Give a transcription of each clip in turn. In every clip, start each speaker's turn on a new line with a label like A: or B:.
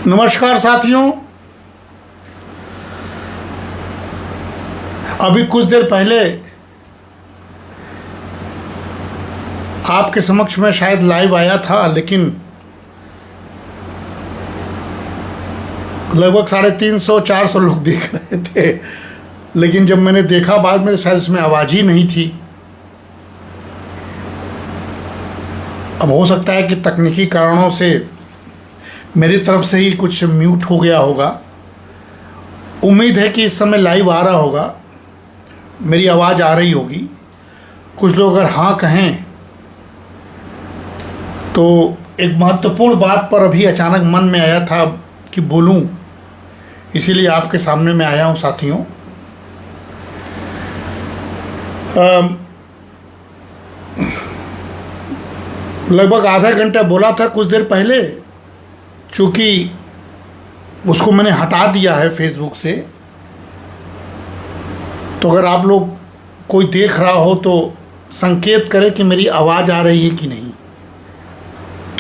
A: नमस्कार साथियों। अभी कुछ देर पहले आपके समक्ष में शायद लाइव आया था, लेकिन लगभग 350-400 लोग देख रहे थे। लेकिन जब मैंने देखा बाद में, शायद उसमें आवाज़ ही नहीं थी। अब हो सकता है कि तकनीकी कारणों से मेरी तरफ से ही कुछ म्यूट हो गया होगा। उम्मीद है कि इस समय लाइव आ रहा होगा, मेरी आवाज़ आ रही होगी। कुछ लोग अगर हाँ कहें तो एक महत्वपूर्ण बात पर अभी अचानक मन में आया था कि बोलूं, इसीलिए आपके सामने मैं आया हूं साथियों। लगभग आधा घंटा बोला था कुछ देर पहले, चूँकि उसको मैंने हटा दिया है फेसबुक से। तो अगर आप लोग कोई देख रहा हो तो संकेत करें कि मेरी आवाज़ आ रही है कि नहीं।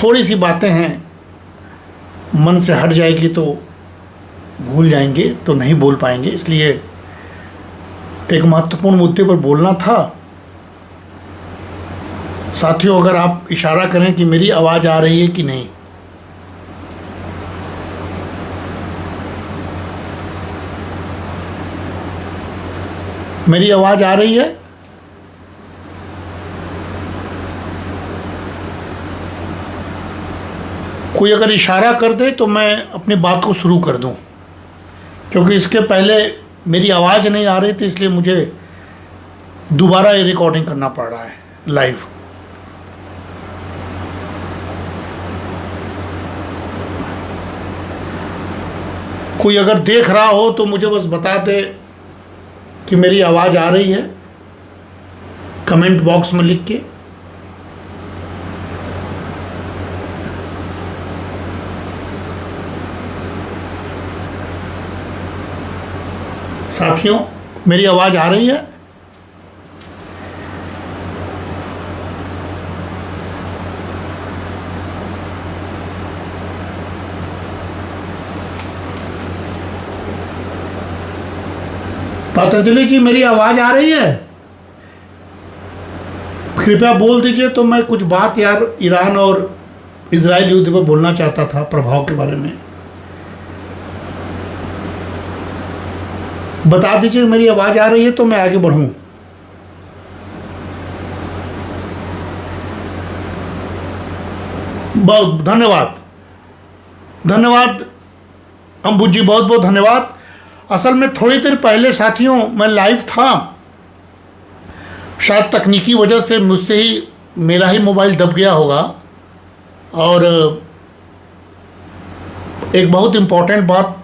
A: थोड़ी सी बातें हैं, मन से हट जाएगी तो भूल जाएंगे, तो नहीं बोल पाएंगे। इसलिए एक महत्वपूर्ण मुद्दे पर बोलना था साथियों। अगर आप इशारा करें कि मेरी आवाज़ आ रही है कि नहीं। मेरी आवाज़ आ रही है? कोई अगर इशारा कर दे तो मैं अपनी बात को शुरू कर दूं, क्योंकि इसके पहले मेरी आवाज़ नहीं आ रही थी, इसलिए मुझे दोबारा ये रिकॉर्डिंग करना पड़ रहा है लाइव। कोई अगर देख रहा हो तो मुझे बस बता दे कि मेरी आवाज़ आ रही है, कमेंट बॉक्स में लिख के। साथियों, मेरी आवाज़ आ रही है? पतंजलि जी, मेरी आवाज़ आ रही है? कृपया बोल दीजिए। तो मैं कुछ बात यार ईरान और इजराइल युद्ध पर बोलना चाहता था, प्रभाव के बारे में। बता दीजिए मेरी आवाज़ आ रही है तो मैं आगे बढ़ूं। बहुत धन्यवाद, धन्यवाद अंबुज जी, बहुत बहुत धन्यवाद। असल में थोड़ी देर पहले साथियों मैं लाइव था, शायद तकनीकी वजह से मुझसे ही मेरा ही मोबाइल दब गया होगा। और एक बहुत इम्पोर्टेंट बात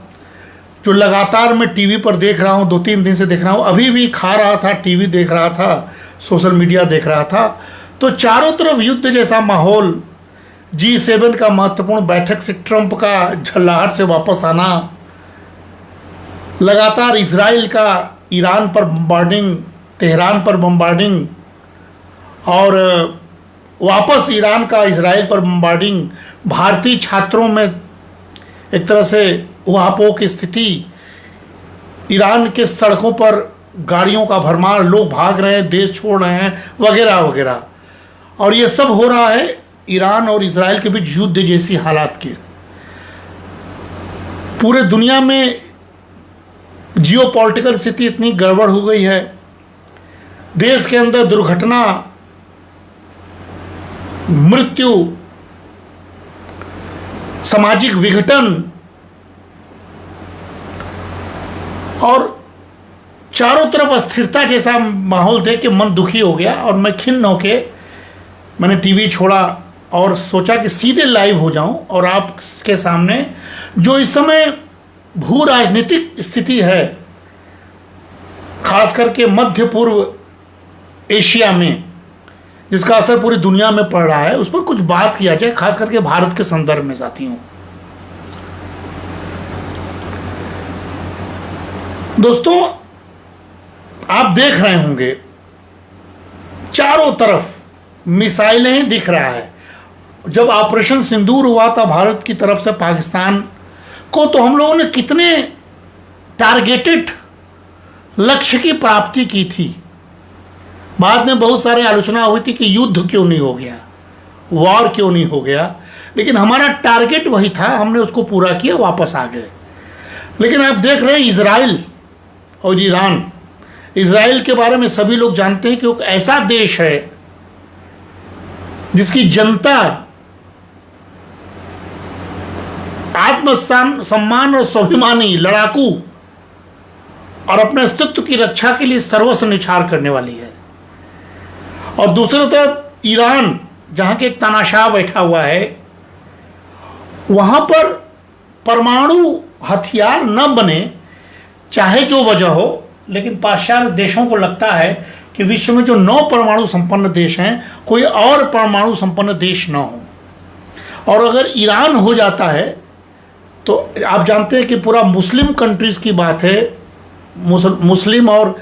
A: जो लगातार मैं टीवी पर देख रहा हूँ, 2-3 दिन से देख रहा हूँ, अभी भी खा रहा था, टीवी देख रहा था, सोशल मीडिया देख रहा था, तो चारों तरफ युद्ध जैसा माहौल। G7 का महत्वपूर्ण बैठक से ट्रंप का झल्लाहट से वापस आना, लगातार इजराइल का ईरान पर बम्बार्डिंग, तेहरान पर बम्बार्डिंग, और वापस ईरान का इजराइल पर बम्बार्डिंग, भारतीय छात्रों में एक तरह से उहापोह की स्थिति, ईरान के सड़कों पर गाड़ियों का भरमार, लोग भाग रहे हैं, देश छोड़ रहे हैं, वगैरह वगैरह। और ये सब हो रहा है ईरान और इजराइल के बीच युद्ध जैसी हालात के। पूरे दुनिया में जियोपॉलिटिकल स्थिति इतनी गड़बड़ हो गई है, देश के अंदर दुर्घटना, मृत्यु, सामाजिक विघटन, और चारों तरफ अस्थिरता जैसा माहौल देख के मन दुखी हो गया। और मैं खिन्न होके मैंने टीवी छोड़ा और सोचा कि सीधे लाइव हो जाऊं और आपके सामने जो इस समय भू राजनीतिक स्थिति है, खास करके मध्य पूर्व एशिया में, जिसका असर पूरी दुनिया में पड़ रहा है, उस पर कुछ बात किया जाए, खास करके भारत के संदर्भ में साथियों। दोस्तों, आप देख रहे होंगे चारों तरफ मिसाइलें ही दिख रहा है। जब ऑपरेशन सिंदूर हुआ था भारत की तरफ से पाकिस्तान को तो हम लोगों ने कितने टारगेटेड लक्ष्य की प्राप्ति की थी। बाद में बहुत सारी आलोचना हुई थी कि युद्ध क्यों नहीं हो गया, वॉर क्यों नहीं हो गया, लेकिन हमारा टारगेट वही था, हमने उसको पूरा किया, वापस आ गए। लेकिन आप देख रहे हैं इजराइल और ईरान, इजराइल के बारे में सभी लोग जानते हैं कि वो ऐसा देश है जिसकी जनता आत्मसम्मान और स्वाभिमानी, लड़ाकू और अपने अस्तित्व की रक्षा के लिए सर्वस्व निछावर करने वाली है। और दूसरी तरफ ईरान, जहां के एक तानाशाह बैठा हुआ है, वहां पर परमाणु हथियार न बने, चाहे जो वजह हो, लेकिन पाश्चात्य देशों को लगता है कि विश्व में जो 9 परमाणु संपन्न देश हैं, कोई और परमाणु संपन्न देश न हो। और अगर ईरान हो जाता है तो आप जानते हैं कि पूरा मुस्लिम कंट्रीज की बात है, मुस्लिम और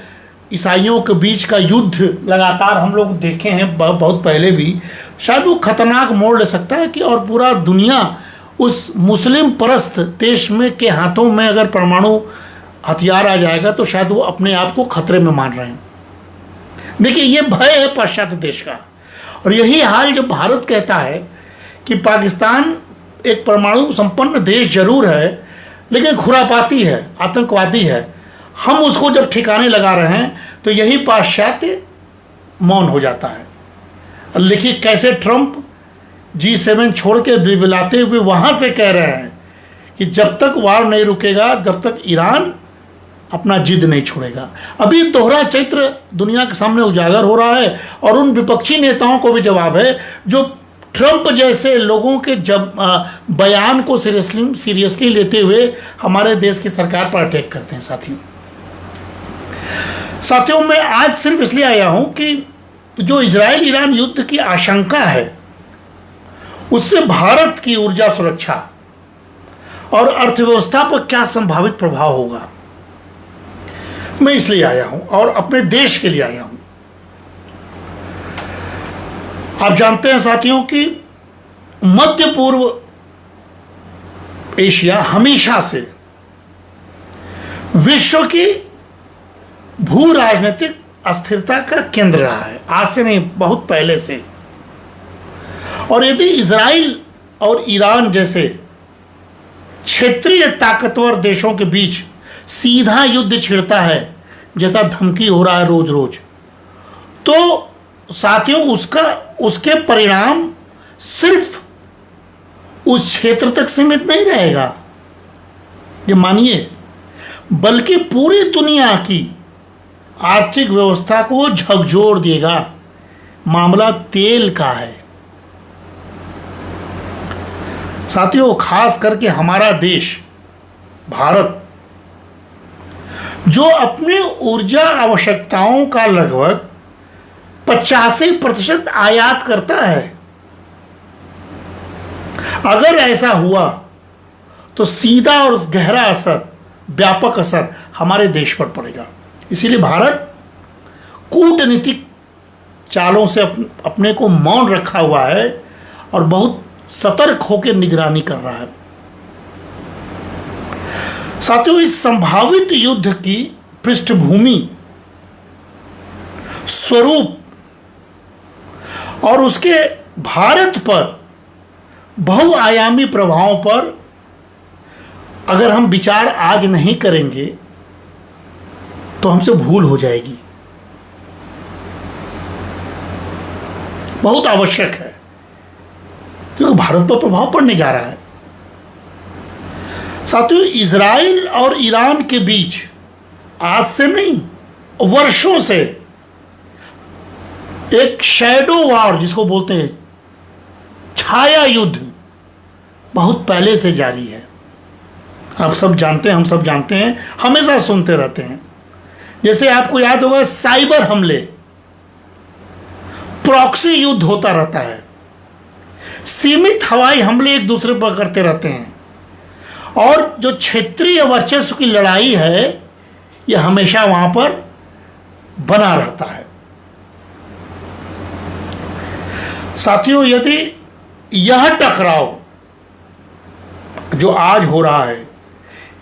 A: ईसाइयों के बीच का युद्ध लगातार हम लोग देखे हैं बहुत पहले भी, शायद वो खतरनाक मोड़ ले सकता है कि और पूरा दुनिया उस मुस्लिम परस्त देश में के हाथों में अगर परमाणु हथियार आ जाएगा तो शायद वो अपने आप को खतरे में मान रहे हैं। देखिए, ये भय है पाश्चात्य देश का। और यही हाल जब भारत कहता है कि पाकिस्तान एक परमाणु संपन्न देश जरूर है लेकिन खुरापाती है, आतंकवादी है, हम उसको जब ठिकाने लगा रहे हैं तो यही पाश्चात्य मौन हो जाता है। देखिए कैसे ट्रंप G7 छोड़ के बिलबिलाते हुए वहां से कह रहे हैं कि जब तक वार नहीं रुकेगा, जब तक ईरान अपना जिद नहीं छोड़ेगा। अभी दोहरा चित्र दुनिया के सामने उजागर हो रहा है और उन विपक्षी नेताओं को भी जवाब है जो ट्रंप जैसे लोगों के जब बयान को सीरियसली लेते हुए हमारे देश की सरकार पर अटैक करते हैं। साथियों, मैं आज सिर्फ इसलिए आया हूं कि जो इजराइल ईरान युद्ध की आशंका है उससे भारत की ऊर्जा सुरक्षा और अर्थव्यवस्था पर क्या संभावित प्रभाव होगा, मैं इसलिए आया हूं और अपने देश के लिए आया हूं। आप जानते हैं साथियों कि मध्य पूर्व एशिया हमेशा से विश्व की भू राजनीतिक अस्थिरता का केंद्र रहा है, आज से नहीं, बहुत पहले से। और यदि इजराइल और ईरान जैसे क्षेत्रीय ताकतवर देशों के बीच सीधा युद्ध छिड़ता है, जैसा धमकी हो रहा है रोज रोज, तो साथियों उसके परिणाम सिर्फ उस क्षेत्र तक सीमित नहीं रहेगा, ये मानिए, बल्कि पूरी दुनिया की आर्थिक व्यवस्था को झकझोर देगा। मामला तेल का है साथियों, खास करके हमारा देश भारत, जो अपने ऊर्जा आवश्यकताओं का लगभग 85% आयात करता है। अगर ऐसा हुआ तो सीधा और गहरा असर, व्यापक असर हमारे देश पर पड़ेगा। इसीलिए भारत कूटनीतिक चालों से अपने को मौन रखा हुआ है और बहुत सतर्क होकर निगरानी कर रहा है। साथियों, इस संभावित युद्ध की पृष्ठभूमि, स्वरूप और उसके भारत पर बहुआयामी प्रभावों पर अगर हम विचार आज नहीं करेंगे तो हमसे भूल हो जाएगी। बहुत आवश्यक है क्योंकि भारत पर प्रभाव पड़ने जा रहा है। साथियों, इजराइल और ईरान के बीच आज से नहीं, वर्षों से एक शैडो वॉर जिसको बोलते हैं, छाया युद्ध, बहुत पहले से जारी है। आप सब जानते हैं, हम सब जानते हैं, हमेशा सुनते रहते हैं। जैसे आपको याद होगा, साइबर हमले, प्रॉक्सी युद्ध होता रहता है, सीमित हवाई हमले एक दूसरे पर करते रहते हैं, और जो क्षेत्रीय वर्चस्व की लड़ाई है यह हमेशा वहां पर बना रहता है। साथियों, यदि यह टकराव जो आज हो रहा है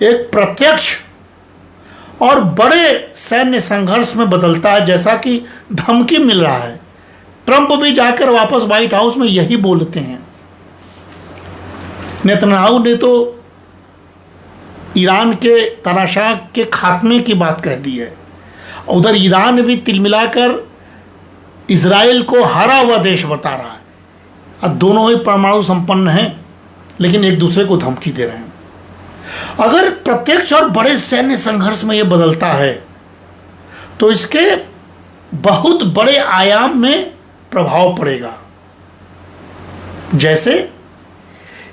A: एक प्रत्यक्ष और बड़े सैन्य संघर्ष में बदलता है, जैसा कि धमकी मिल रहा है। ट्रंप भी जाकर वापस व्हाइट हाउस में यही बोलते हैं। नेतन्याहू ने तो ईरान के तनाशाह के खात्मे की बात कह दी है। उधर ईरान भी तिलमिलाकर इजराइल को हारा हुआ देश बता रहा है। अब दोनों ही परमाणु संपन्न हैं, लेकिन एक दूसरे को धमकी दे रहे हैं। अगर प्रत्यक्ष और बड़े सैन्य संघर्ष में यह बदलता है तो इसके बहुत बड़े आयाम में प्रभाव पड़ेगा। जैसे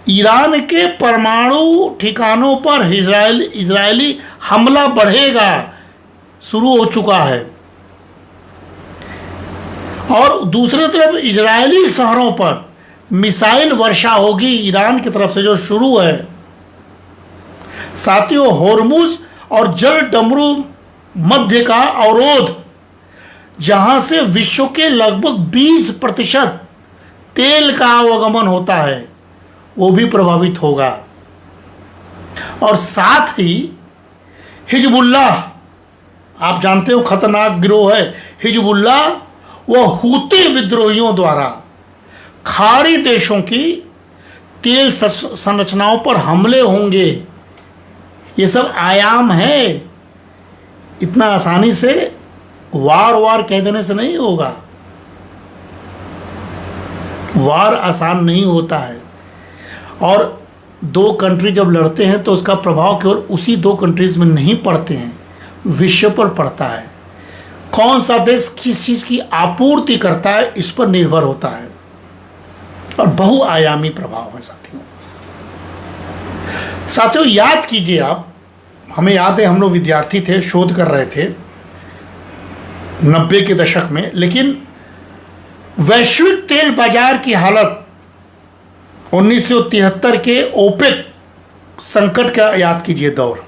A: ईरान के परमाणु ठिकानों पर इजरायली हमला बढ़ेगा, शुरू हो चुका है, और दूसरी तरफ इजरायली शहरों पर मिसाइल वर्षा होगी ईरान की तरफ से, जो शुरू है। साथियों, होर्मुज और जल डमरू मध्य का अवरोध, जहां से विश्व के लगभग 20% तेल का आवागमन होता है, वो भी प्रभावित होगा। और साथ ही हिजबुल्लाह, आप जानते हो खतरनाक गिरोह है हिजबुल्लाह, वह हूती विद्रोहियों द्वारा खाड़ी देशों की तेल संरचनाओं पर हमले होंगे। ये सब आयाम है। इतना आसानी से वार कह देने से नहीं होगा। वार आसान नहीं होता है, और दो कंट्री जब लड़ते हैं तो उसका प्रभाव केवल उसी दो कंट्रीज में नहीं पड़ते हैं, विश्व पर पड़ता है। कौन सा देश किस चीज़ की आपूर्ति करता है, इस पर निर्भर होता है, और बहुआयामी प्रभाव है। साथियों याद कीजिए आप, हमें याद है हम लोग विद्यार्थी थे, शोध कर रहे थे 90 के दशक में, लेकिन वैश्विक तेल बाजार की हालत 1973 के ओपेक संकट का याद कीजिए दौर,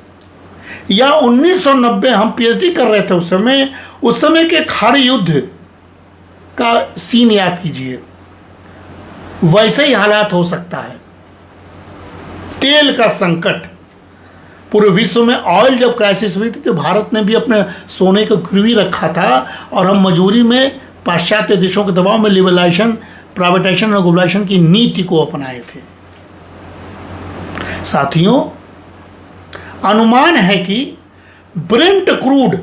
A: या 1990 हम पीएचडी कर रहे थे उस समय के खाड़ी युद्ध का सीन याद कीजिए। वैसे ही हालात हो सकता है। तेल का संकट, पूरे विश्व में ऑयल जब क्राइसिस हुई थी तो भारत ने भी अपने सोने को गिरवी रखा था, और हम मजबूरी में पाश्चात्य देशों के दबाव में लिबरलाइजेशन, प्राइवेटाइजेशन और ग्लोबलाइजेशन की नीति को अपनाए थे। साथियों, अनुमान है कि ब्रेंट क्रूड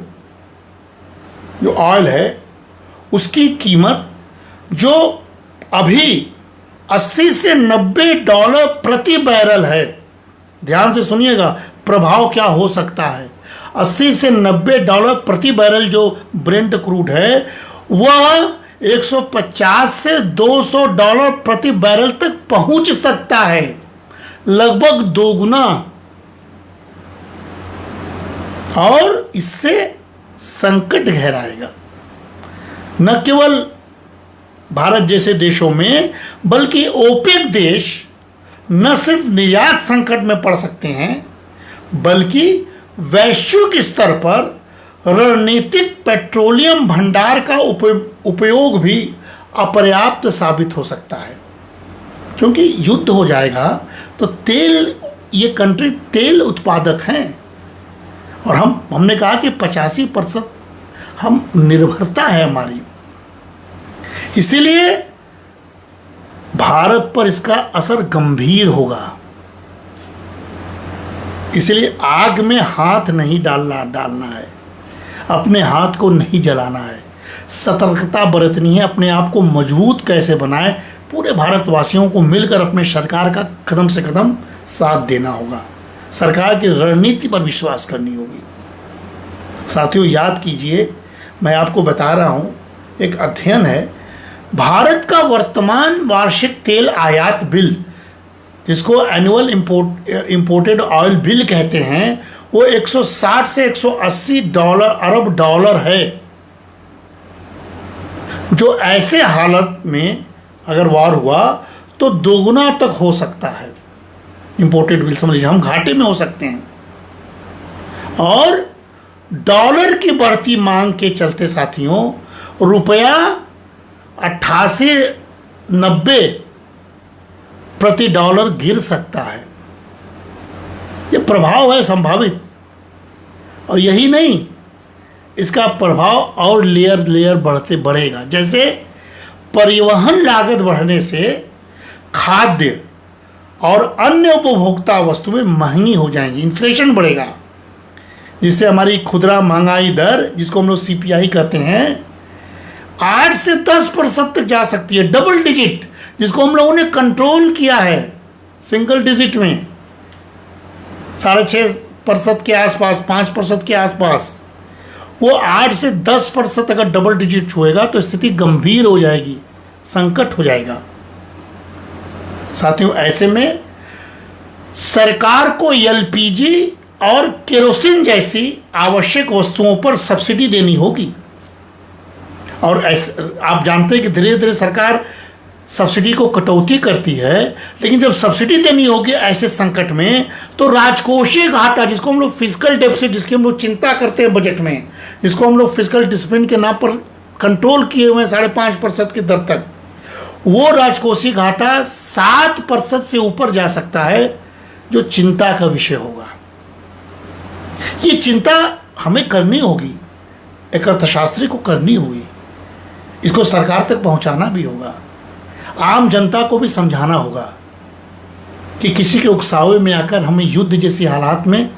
A: जो ऑयल है उसकी कीमत जो अभी 80 से $90 प्रति बैरल है, ध्यान से सुनिएगा प्रभाव क्या हो सकता है। 80 से $90 प्रति बैरल जो ब्रेंट क्रूड है, वह 150 से $200 प्रति बैरल तक पहुंच सकता है, लगभग दोगुना। और इससे संकट गहराएगा न केवल भारत जैसे देशों में, बल्कि ओपेक देश न सिर्फ निर्यात संकट में पड़ सकते हैं, बल्कि वैश्विक स्तर पर रणनीतिक पेट्रोलियम भंडार का उपयोग भी अपर्याप्त साबित हो सकता है। क्योंकि युद्ध हो जाएगा तो तेल, ये कंट्री तेल उत्पादक हैं, और हमने कहा कि 85% हम निर्भरता है हमारी। इसीलिए भारत पर इसका असर गंभीर होगा। इसलिए आग में हाथ नहीं डालना है, अपने हाथ को नहीं जलाना है, सतर्कता बरतनी है। अपने आप को मजबूत कैसे बनाए, पूरे भारतवासियों को मिलकर अपने सरकार का कदम से कदम साथ देना होगा, सरकार की रणनीति पर विश्वास करनी होगी। साथियों याद कीजिए, मैं आपको बता रहा हूँ, एक अध्ययन है, भारत का वर्तमान वार्षिक तेल आयात बिल, जिसको एनुअल इंपोर्टेड ऑयल बिल कहते हैं, वो 160 से 180 अरब डॉलर है, जो ऐसे हालत में अगर वार हुआ तो दोगुना तक हो सकता है। इंपोर्टेड बिल समझ लीजिए, हम घाटे में हो सकते हैं। और डॉलर की बढ़ती मांग के चलते साथियों, रुपया 88-90 प्रति डॉलर गिर सकता है। ये प्रभाव है संभावित। और यही नहीं, इसका प्रभाव और लेयर लेयर बढ़ेगा। जैसे परिवहन लागत बढ़ने से खाद्य और अन्य उपभोक्ता वस्तुएं महंगी हो जाएंगी, इन्फ्लेशन बढ़ेगा, जिससे हमारी खुदरा महंगाई दर, जिसको हम लोग CPI कहते हैं, 8 से 10% तक जा सकती है, डबल डिजिट, जिसको हम लोगों ने कंट्रोल किया है सिंगल डिजिट में, 6.5% के आसपास, 5% के आसपास। वो 8 से 10% अगर डबल डिजिट छुएगा तो स्थिति गंभीर हो जाएगी, संकट हो जाएगा। साथियों, ऐसे में सरकार को LPG और केरोसिन जैसी आवश्यक वस्तुओं पर सब्सिडी देनी होगी। और आप जानते हैं कि धीरे धीरे सरकार सब्सिडी को कटौती करती है, लेकिन जब सब्सिडी देनी होगी ऐसे संकट में, तो राजकोषीय घाटा, जिसको हम लोग फिजिकल डेफिसिट, जिसकी हम लोग चिंता करते हैं बजट में, जिसको हम लोग फिजिकल डिसिप्लिन के नाम पर कंट्रोल किए हुए हैं 5.5% की दर तक, वो राजकोषीय घाटा 7% से ऊपर जा सकता है, जो चिंता का विषय होगा। ये चिंता हमें करनी होगी, एक अर्थशास्त्री को करनी होगी, इसको सरकार तक पहुंचाना भी होगा, आम जनता को भी समझाना होगा कि किसी के उकसावे में आकर हमें युद्ध जैसी हालात में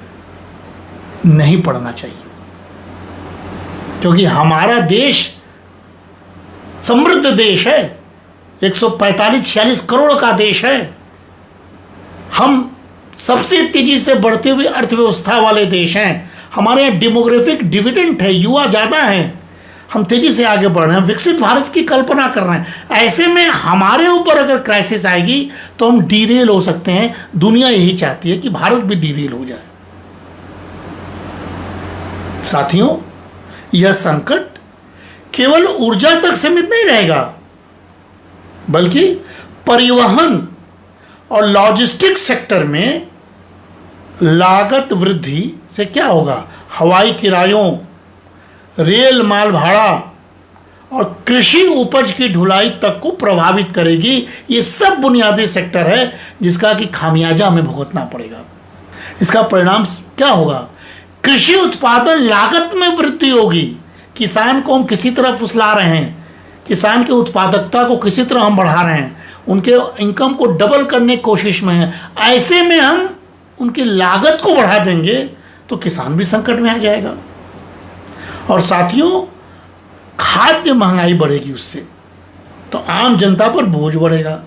A: नहीं पड़ना चाहिए, क्योंकि हमारा देश समृद्ध देश है, 145-46 करोड़ का देश है। हम सबसे तेजी से बढ़ते हुए अर्थव्यवस्था वाले देश हैं। हमारे यहाँ डेमोग्राफिक डिविडेंड है, युवा ज़्यादा हैं, हम तेजी से आगे बढ़ रहे हैं, विकसित भारत की कल्पना कर रहे हैं। ऐसे में हमारे ऊपर अगर क्राइसिस आएगी तो हम डीरेल हो सकते हैं। दुनिया यही चाहती है कि भारत भी डीरेल हो जाए। साथियों, यह संकट केवल ऊर्जा तक सीमित नहीं रहेगा, बल्कि परिवहन और लॉजिस्टिक्स सेक्टर में लागत वृद्धि से क्या होगा, हवाई किरायों, रेल माल भाड़ा और कृषि उपज की ढुलाई तक को प्रभावित करेगी। ये सब बुनियादी सेक्टर है जिसका कि खामियाजा हमें भुगतना पड़ेगा। इसका परिणाम क्या होगा, कृषि उत्पादन लागत में वृद्धि होगी। किसान को हम किसी तरह फुसला रहे हैं, किसान की उत्पादकता को किसी तरह हम बढ़ा रहे हैं, उनके इनकम को डबल करने की कोशिश में है। ऐसे में हम उनकी लागत को बढ़ा देंगे तो किसान भी संकट में आ जाएगा। और साथियों, खाद्य महंगाई बढ़ेगी, उससे तो आम जनता पर बोझ बढ़ेगा।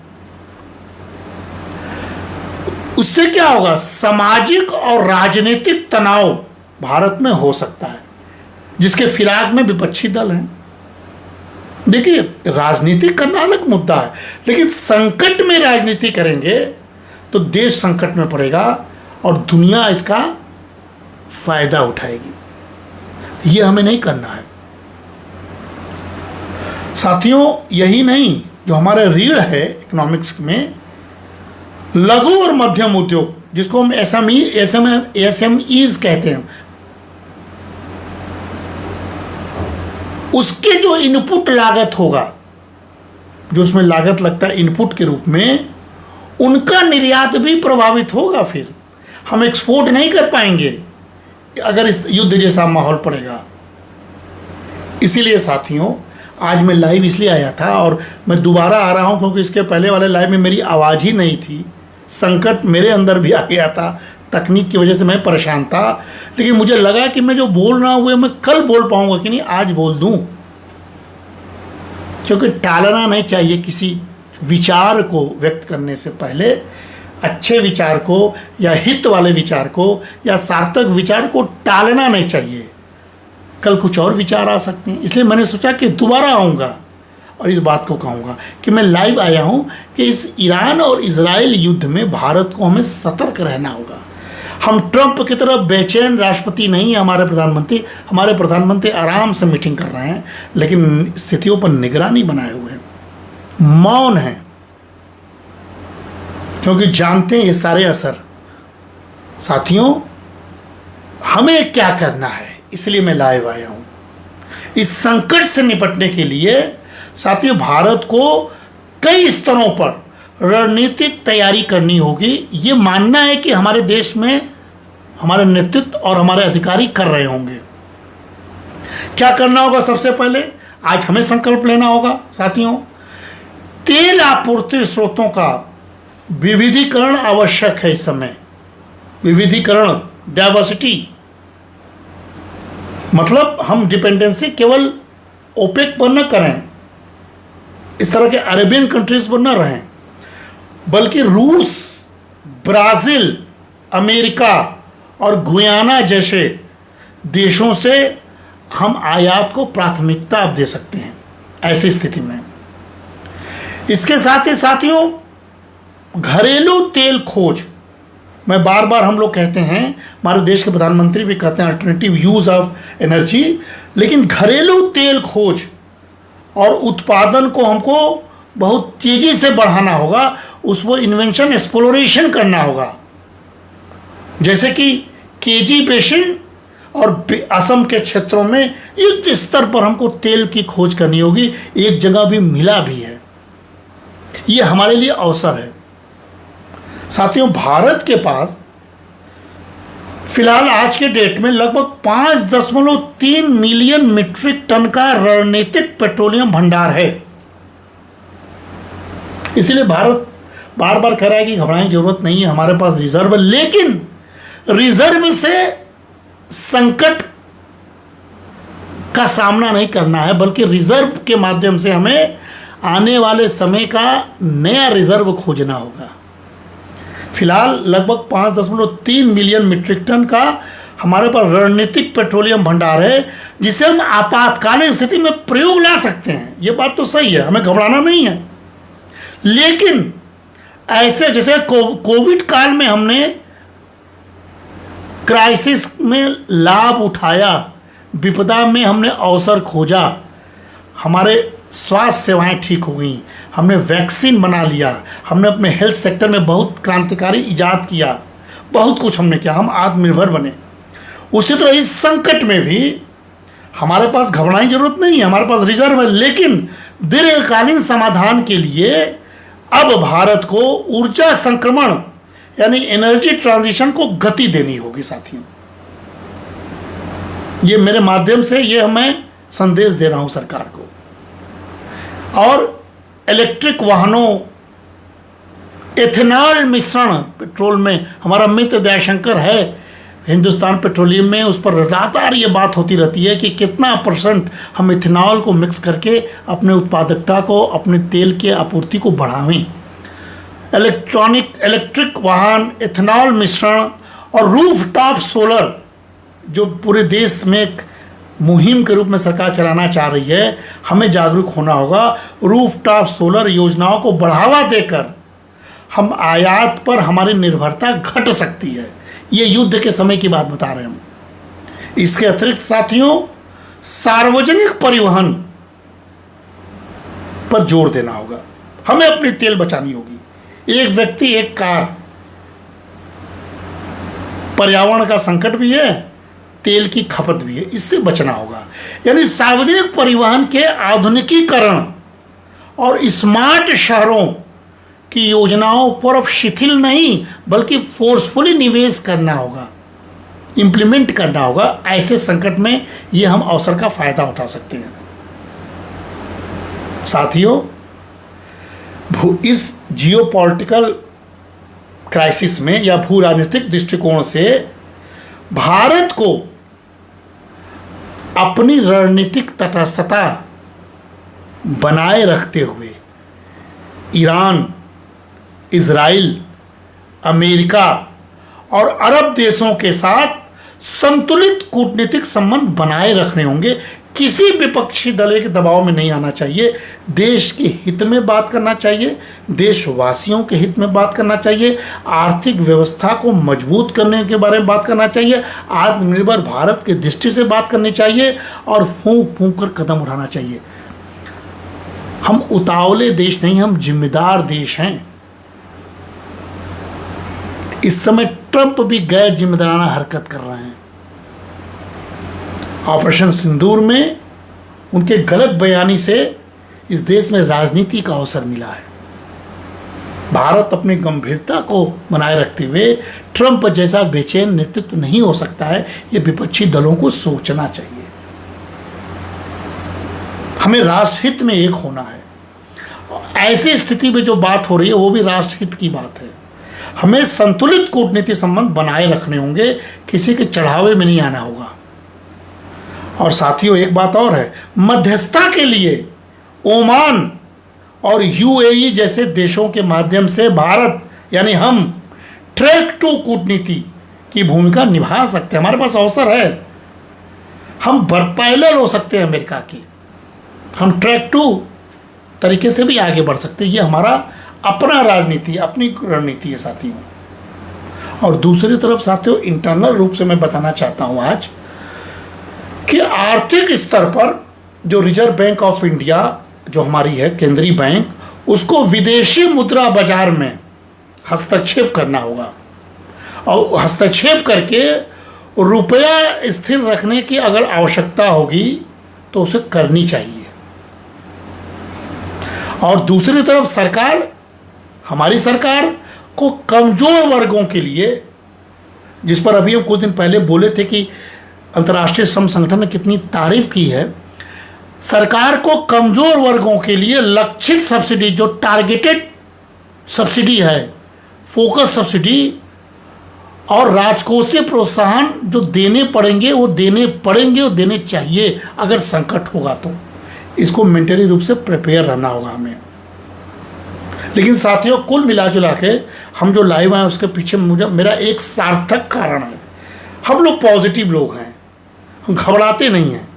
A: उससे क्या होगा, सामाजिक और राजनीतिक तनाव भारत में हो सकता है, जिसके फिराक में विपक्षी दल हैं। देखिए, राजनीति करना अलग मुद्दा है, लेकिन संकट में राजनीति करेंगे तो देश संकट में पड़ेगा और दुनिया इसका फायदा उठाएगी। ये हमें नहीं करना है। साथियों, यही नहीं, जो हमारे रीढ़ है इकोनॉमिक्स में, लघु और मध्यम उद्योग, जिसको हम SMEs कहते हैं, उसके जो इनपुट लागत होगा, जो उसमें लागत लगता है इनपुट के रूप में, उनका निर्यात भी प्रभावित होगा। फिर हम एक्सपोर्ट नहीं कर पाएंगे अगर इस युद्ध जैसा माहौल पड़ेगा। इसीलिए साथियों, आज मैं लाइव इसलिए आया था और मैं दोबारा आ रहा हूं क्योंकि इसके पहले वाले लाइव में मेरी आवाज़ ही नहीं थी। संकट मेरे अंदर भी आ गया था, तकनीक की वजह से मैं परेशान था, लेकिन मुझे लगा कि मैं जो बोल रहा हूँ मैं कल बोल पाऊंगा कि नहीं, आज बोल दूं, क्योंकि टालना नहीं चाहिए। किसी विचार को व्यक्त करने से पहले अच्छे विचार को या हित वाले विचार को या सार्थक विचार को टालना नहीं चाहिए। कल कुछ और विचार आ सकते हैं, इसलिए मैंने सोचा कि दोबारा आऊँगा और इस बात को कहूँगा कि मैं लाइव आया हूँ कि इस ईरान और इजराइल युद्ध में भारत को हमें सतर्क रहना होगा। हम ट्रंप की तरह बेचैन राष्ट्रपति नहीं है हमारे प्रधानमंत्री आराम से मीटिंग कर रहे हैं, लेकिन स्थितियों पर निगरानी बनाए हुए हैं, मौन हैं, क्योंकि जानते हैं ये सारे असर। साथियों, हमें क्या करना है, इसलिए मैं लाइव आया हूँ। इस संकट से निपटने के लिए साथियों, भारत को कई स्तरों पर रणनीतिक तैयारी करनी होगी। ये मानना है कि हमारे देश में हमारे नेतृत्व और हमारे अधिकारी कर रहे होंगे। क्या करना होगा? सबसे पहले आज हमें संकल्प लेना होगा साथियों, तेल आपूर्ति स्रोतों का विविधीकरण आवश्यक है। इस समय विविधीकरण, डाइवर्सिटी, मतलब हम डिपेंडेंसी केवल ओपेक पर न करें, इस तरह के अरेबियन कंट्रीज पर न रहें, बल्कि रूस, ब्राज़ील, अमेरिका और गुयाना जैसे देशों से हम आयात को प्राथमिकता अब दे सकते हैं ऐसी स्थिति में। इसके साथ ही साथियों, घरेलू तेल खोज, मैं बार बार हम लोग कहते हैं, हमारे देश के प्रधानमंत्री भी कहते हैं अल्टरनेटिव यूज़ ऑफ एनर्जी, लेकिन घरेलू तेल खोज और उत्पादन को हमको बहुत तेज़ी से बढ़ाना होगा, उसको इन्वेंशन एक्सप्लोरेशन करना होगा। जैसे कि केजी बेसिन और असम के क्षेत्रों में युद्ध स्तर पर हमको तेल की खोज करनी होगी। एक जगह भी मिला भी है, ये हमारे लिए अवसर है साथियों। भारत के पास फिलहाल आज के डेट में लगभग 5.3 मिलियन मीट्रिक टन का रणनीतिक पेट्रोलियम भंडार है। इसलिए भारत बार बार कह रहा है कि घबराने की जरूरत नहीं है, हमारे पास रिजर्व है। लेकिन रिजर्व से संकट का सामना नहीं करना है, बल्कि रिजर्व के माध्यम से हमें आने वाले समय का नया रिजर्व खोजना होगा। फिलहाल लगभग 5.3 मिलियन मीट्रिक टन का हमारे पास रणनीतिक पेट्रोलियम भंडार है, जिसे हम आपातकालीन स्थिति में प्रयोग ला सकते हैं। ये बात तो सही है, हमें घबराना नहीं है। लेकिन ऐसे जैसे कोविड काल में हमने क्राइसिस में लाभ उठाया, विपदा में हमने अवसर खोजा, हमारे स्वास्थ्य सेवाएं ठीक हो गई, हमने वैक्सीन बना लिया, हमने अपने हेल्थ सेक्टर में बहुत क्रांतिकारी इजाद किया, बहुत कुछ हमने किया, हम आत्मनिर्भर बने। उसी तरह इस संकट में भी हमारे पास घबराने की जरूरत नहीं है, हमारे पास रिजर्व है। लेकिन दीर्घकालीन समाधान के लिए अब भारत को ऊर्जा संक्रमण यानी एनर्जी ट्रांजिशन को गति देनी होगी साथियों। ये मेरे माध्यम से ये मैं संदेश दे रहा हूं सरकार को। और इलेक्ट्रिक वाहनों, एथेनॉल मिश्रण पेट्रोल में, हमारा मित्र दयाशंकर है हिंदुस्तान पेट्रोलियम में, उस पर लगातार ये बात होती रहती है कि कितना % हम इथेनॉल को मिक्स करके अपने उत्पादकता को, अपने तेल के आपूर्ति को बढ़ावें। इलेक्ट्रिक वाहन, एथेनॉल मिश्रण और रूफटॉप सोलर, जो पूरे देश में एक मुहिम के रूप में सरकार चलाना चाह रही है, हमें जागरूक होना होगा। रूफटॉप सोलर योजनाओं को बढ़ावा देकर हम आयात पर हमारी निर्भरता घट सकती है। ये युद्ध के समय की बात बता रहे हैं हम। इसके अतिरिक्त साथियों, सार्वजनिक परिवहन पर जोर देना होगा, हमें अपनी तेल बचानी होगी। एक व्यक्ति एक कार, पर्यावरण का संकट भी है, तेल की खपत भी है, इससे बचना होगा। यानी सार्वजनिक परिवहन के आधुनिकीकरण और स्मार्ट शहरों की योजनाओं पर अब शिथिल नहीं बल्कि फोर्सफुली निवेश करना होगा, इंप्लीमेंट करना होगा। ऐसे संकट में ये हम अवसर का फायदा उठा सकते हैं साथियों। इस जियोपॉलिटिकल क्राइसिस में या भू राजनीतिक दृष्टिकोण से भारत को अपनी रणनीतिक तटस्थता बनाए रखते हुए ईरान, इजराइल, अमेरिका और अरब देशों के साथ संतुलित कूटनीतिक संबंध बनाए रखने होंगे। किसी विपक्षी दल के दबाव में नहीं आना चाहिए, देश के हित में बात करना चाहिए, देशवासियों के हित में बात करना चाहिए, आर्थिक व्यवस्था को मजबूत करने के बारे में बात करना चाहिए, आत्मनिर्भर भारत की दृष्टि से बात करनी चाहिए और फूंक फूंक कर कदम उठाना चाहिए। हम उतावले देश नहीं, हम जिम्मेदार देश हैं। इस समय ट्रंप भी गैर जिम्मेदाराना हरकत कर रहे हैं। ऑपरेशन सिंदूर में उनके गलत बयानी से इस देश में राजनीति का अवसर मिला है। भारत अपनी गंभीरता को बनाए रखते हुए ट्रंप जैसा बेचैन नेतृत्व नहीं हो सकता है। ये विपक्षी दलों को सोचना चाहिए। हमें राष्ट्रहित में एक होना है। ऐसी स्थिति में जो बात हो रही है वो भी राष्ट्रहित की बात है। हमें संतुलित कूटनीतिक संबंध बनाए रखने होंगे, किसी के चढ़ावे में नहीं आना होगा। और साथियों, एक बात और है, मध्यस्थता के लिए ओमान और यूएई जैसे देशों के माध्यम से भारत यानी हम ट्रैक टू कूटनीति की भूमिका निभा सकते हैं। हमारे पास अवसर है, हम पैरेलल हो सकते हैं अमेरिका की। हम ट्रैक टू तरीके से भी आगे बढ़ सकते हैं। ये हमारा अपना राजनीति, अपनी रणनीति है साथियों। और दूसरी तरफ साथियों, इंटरनल रूप से मैं बताना चाहता हूं आज कि आर्थिक स्तर पर जो रिजर्व बैंक ऑफ इंडिया जो हमारी है केंद्रीय बैंक, उसको विदेशी मुद्रा बाजार में हस्तक्षेप करना होगा। और हस्तक्षेप करके रुपया स्थिर रखने की अगर आवश्यकता होगी तो उसे करनी चाहिए। और दूसरी तरफ सरकार, हमारी सरकार को कमजोर वर्गों के लिए, जिस पर अभी हम कुछ दिन पहले बोले थे कि अंतर्राष्ट्रीय श्रम संगठन ने कितनी तारीफ की है, सरकार को कमजोर वर्गों के लिए लक्षित सब्सिडी, जो टारगेटेड सब्सिडी है, फोकस सब्सिडी और राजकोषीय प्रोत्साहन जो देने पड़ेंगे वो देने चाहिए। अगर संकट होगा तो इसको मेंटली रूप से प्रिपेयर रहना होगा हमें। लेकिन साथियों, कुल मिलाजुला के हम जो लाइव आए उसके पीछे मेरा एक सार्थक कारण है। हम लोग पॉजिटिव लोग हैं, हम घबराते नहीं हैं।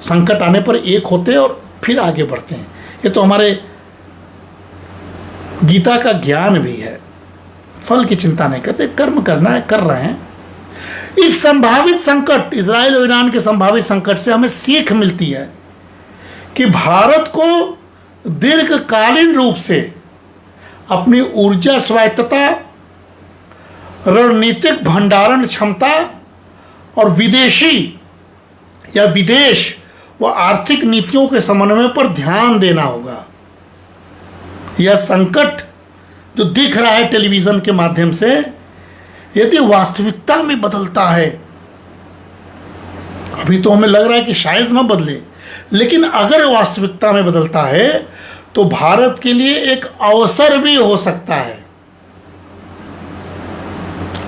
A: संकट आने पर एक होते हैं और फिर आगे बढ़ते हैं। ये तो हमारे गीता का ज्ञान भी है। फल की चिंता नहीं करते, कर्म करना है, कर रहे हैं। इस संभावित संकट, इजराइल और ईरान के संभावित संकट से हमें सीख मिलती है कि भारत को दीर्घकालीन रूप से अपनी ऊर्जा स्वायत्तता, रणनीतिक भंडारण क्षमता और विदेश व आर्थिक नीतियों के समन्वय पर ध्यान देना होगा। यह संकट जो दिख रहा है टेलीविजन के माध्यम से, यदि वास्तविकता में बदलता है, अभी तो हमें लग रहा है कि शायद न बदले, लेकिन अगर वास्तविकता में बदलता है तो भारत के लिए एक अवसर भी हो सकता है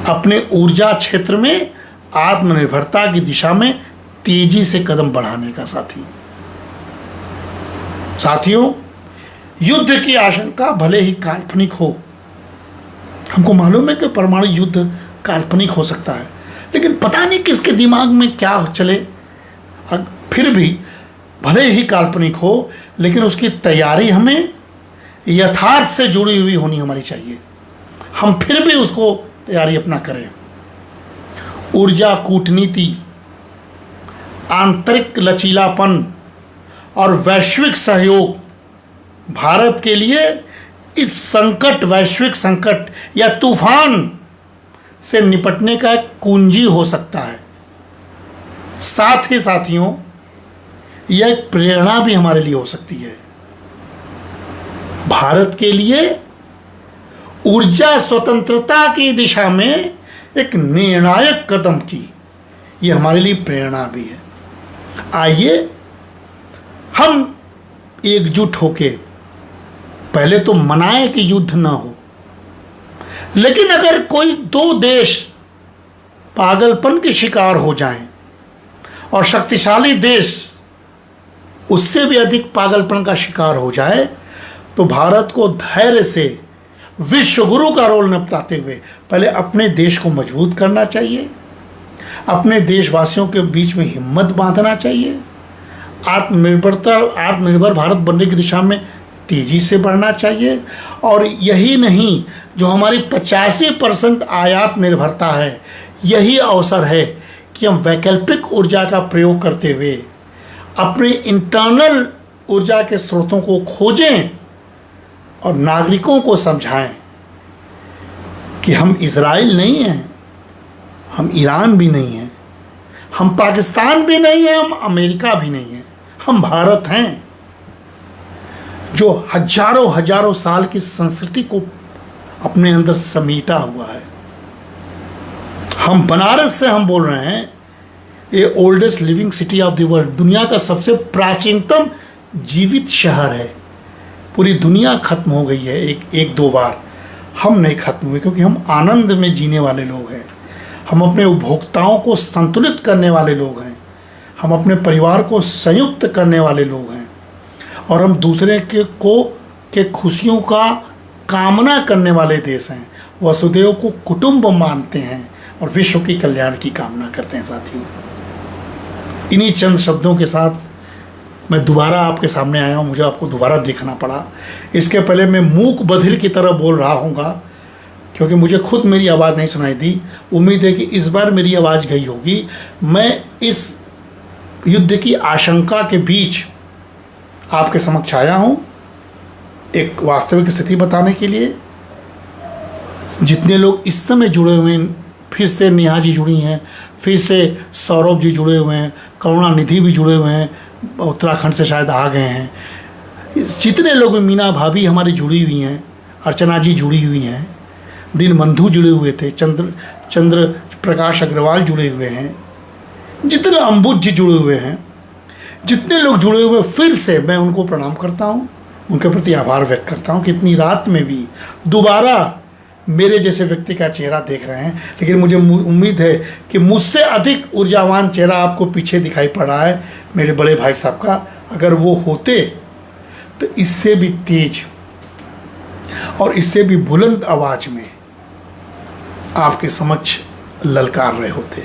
A: अपने ऊर्जा क्षेत्र में आत्मनिर्भरता की दिशा में तेजी से कदम बढ़ाने का। साथियों, युद्ध की आशंका भले ही काल्पनिक हो, हमको मालूम है कि परमाणु युद्ध काल्पनिक हो सकता है, लेकिन पता नहीं किसके दिमाग में क्या चले। फिर भी भले ही काल्पनिक हो, लेकिन उसकी तैयारी हमें यथार्थ से जुड़ी हुई होनी हमारी चाहिए। हम फिर भी उसको तैयारी अपना करें। ऊर्जा कूटनीति, आंतरिक लचीलापन और वैश्विक सहयोग भारत के लिए इस संकट, वैश्विक संकट या तूफान से निपटने का एक कुंजी हो सकता है। साथ ही साथियों, यह एक प्रेरणा भी हमारे लिए हो सकती है। भारत के लिए ऊर्जा स्वतंत्रता की दिशा में एक निर्णायक कदम की, यह हमारे लिए प्रेरणा भी है। आइए हम एकजुट होके पहले तो मनाएं कि युद्ध ना हो, लेकिन अगर कोई दो देश पागलपन के शिकार हो जाएं और शक्तिशाली देश उससे भी अधिक पागलपन का शिकार हो जाए, तो भारत को धैर्य से विश्व गुरु का रोल निभाते हुए पहले अपने देश को मजबूत करना चाहिए, अपने देशवासियों के बीच में हिम्मत बांधना चाहिए, आत्मनिर्भर भारत बनने की दिशा में तेजी से बढ़ना चाहिए। और यही नहीं, जो हमारी 85% आयात निर्भरता है, यही अवसर है कि हम वैकल्पिक ऊर्जा का प्रयोग करते हुए अपने इंटरनल ऊर्जा के स्रोतों को खोजें और नागरिकों को समझाएं कि हम इजराइल नहीं हैं, हम ईरान भी नहीं हैं, हम पाकिस्तान भी नहीं हैं, हम अमेरिका भी नहीं हैं, हम भारत हैं। जो हजारों हजारों साल की संस्कृति को अपने अंदर समेटा हुआ है। हम बनारस से हम बोल रहे हैं, ये oldest living city of the world, दुनिया का सबसे प्राचीनतम जीवित शहर है। पूरी दुनिया खत्म हो गई है एक दो बार, हम नहीं खत्म हुए, क्योंकि हम आनंद में जीने वाले लोग हैं। हम अपने उपभोक्ताओं को संतुलित करने वाले लोग हैं। हम अपने परिवार को संयुक्त करने वाले लोग हैं, और हम दूसरे के खुशियों का कामना करने वाले देश हैं। वसुदेव को कुटुंब मानते हैं और विश्व की कल्याण की कामना करते हैं। साथियों, इन्हीं चंद शब्दों के साथ मैं दोबारा आपके सामने आया हूँ। मुझे आपको दोबारा देखना पड़ा। इसके पहले मैं मूक बधिर की तरह बोल रहा हूँगा, क्योंकि मुझे खुद मेरी आवाज़ नहीं सुनाई दी। उम्मीद है कि इस बार मेरी आवाज़ गई होगी। मैं इस युद्ध की आशंका के बीच आपके समक्ष आया हूँ, एक वास्तविक स्थिति बताने के लिए। जितने लोग इस समय जुड़े हुए हैं, फिर से नेहा जी जुड़ी हैं, फिर से सौरभ जी जुड़े हुए हैं, करुणानिधि भी जुड़े हुए हैं, उत्तराखंड से शायद आ गए हैं। जितने लोग, मीना भाभी हमारी जुड़ी हुई हैं, अर्चना जी जुड़ी हुई हैं, दीनबंधु जुड़े हुए थे, चंद्र प्रकाश अग्रवाल जुड़े हुए हैं, जितने अम्बुज जी जुड़े हुए हैं, जितने लोग जुड़े हुए, फिर से मैं उनको प्रणाम करता हूँ, उनके प्रति आभार व्यक्त करता हूँ कि इतनी रात में भी दोबारा मेरे जैसे व्यक्ति का चेहरा देख रहे हैं। लेकिन मुझे उम्मीद है कि मुझसे अधिक ऊर्जावान चेहरा आपको पीछे दिखाई पड़ रहा है, मेरे बड़े भाई साहब का। अगर वो होते तो इससे भी तेज और इससे भी बुलंद आवाज में आपके समक्ष ललकार रहे होते।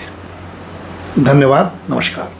A: धन्यवाद, नमस्कार।